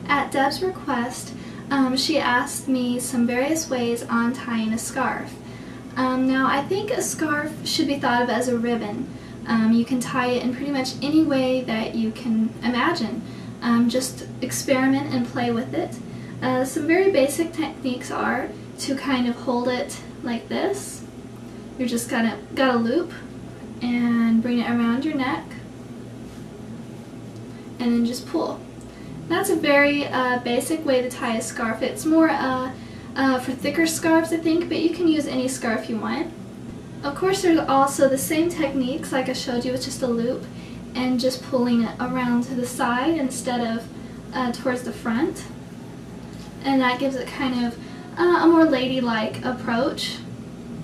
At Deb's request, she asked me some various ways on tying a scarf. Now I think a scarf should be thought of as a ribbon. You can tie it in pretty much any way that you can imagine. Just experiment and play with it. Some very basic techniques are to kind of hold it like this. You're just got a loop and bring it around your neck and then just pull. That's a very basic way to tie a scarf. It's more for thicker scarves, I think, but you can use any scarf you want. Of course, there's also the same techniques like I showed you with just a loop and just pulling it around to the side instead of towards the front. And that gives it kind of a more ladylike approach.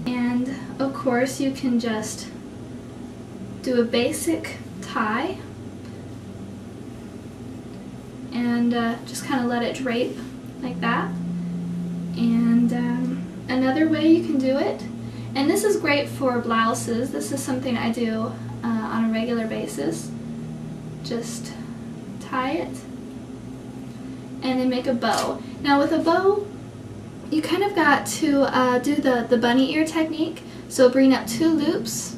And of course, you can just do a basic tie and just kind of let it drape like that. And another way you can do it, and this is great for blouses, this is something I do on a regular basis, just tie it and then make a bow. Now with a bow, you kind of got to do the bunny ear technique, so bring up 2 loops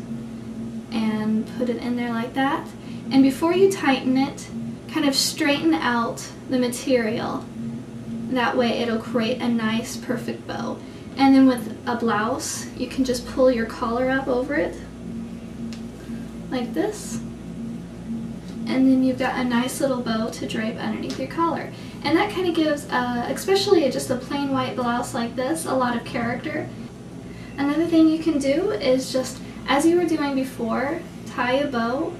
and put it in there like that, and before you tighten it, kind of straighten out the material. That way it'll create a nice perfect bow. And then with a blouse, you can just pull your collar up over it like this, and then you've got a nice little bow to drape underneath your collar. And that kind of gives, especially just a plain white blouse like this, a lot of character. Another thing you can do is just, as you were doing before, tie a bow,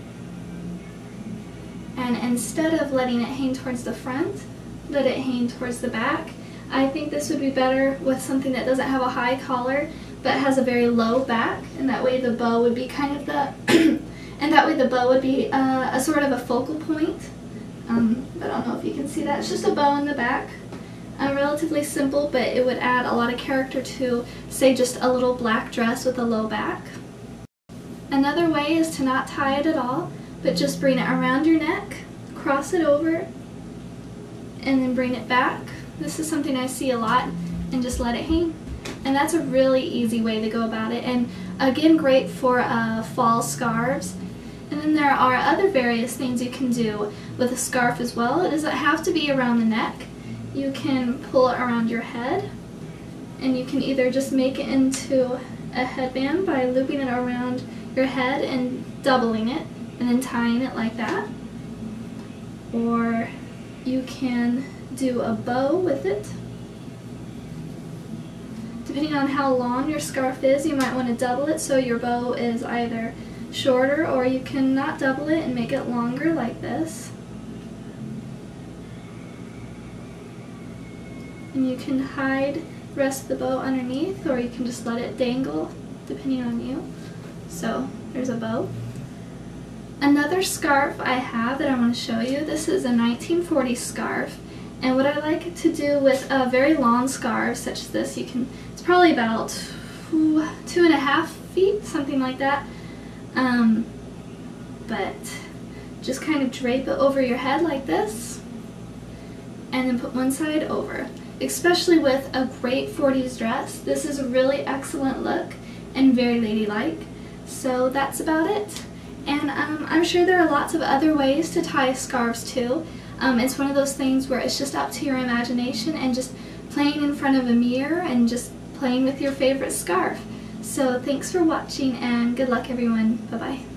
and instead of letting it hang towards the front, let it hang towards the back. I think this would be better with something that doesn't have a high collar but has a very low back, and that way the bow would be kind of the and that way the bow would be a sort of a focal point. I don't know if you can see that. It's just a bow in the back. Relatively simple, but it would add a lot of character to, say, just a little black dress with a low back. Another way is to not tie it at all, but just bring it around your neck, cross it over, and then bring it back. This is something I see a lot, and just let it hang. And that's a really easy way to go about it, and again, great for fall scarves. And then there are other various things you can do with a scarf as well. It doesn't have to be around the neck. You can pull it around your head, and you can either just make it into a headband by looping it around your head and doubling it, and then tying it like that. Or you can do a bow with it. Depending on how long your scarf is, you might want to double it so your bow is either shorter, or you can not double it and make it longer like this. And you can hide the rest of the bow underneath, or you can just let it dangle, depending on you. So there's a bow. Another scarf I have that I want to show you, this is a 1940s scarf. And what I like to do with a very long scarf such as this, it's probably about 2.5 feet, something like that. But just kind of drape it over your head like this, and then put one side over. Especially with a great 40s dress, this is a really excellent look and very ladylike. So that's about it. And I'm sure there are lots of other ways to tie scarves too. It's one of those things where it's just up to your imagination and just playing in front of a mirror and just playing with your favorite scarf. So thanks for watching, and good luck everyone. Bye-bye.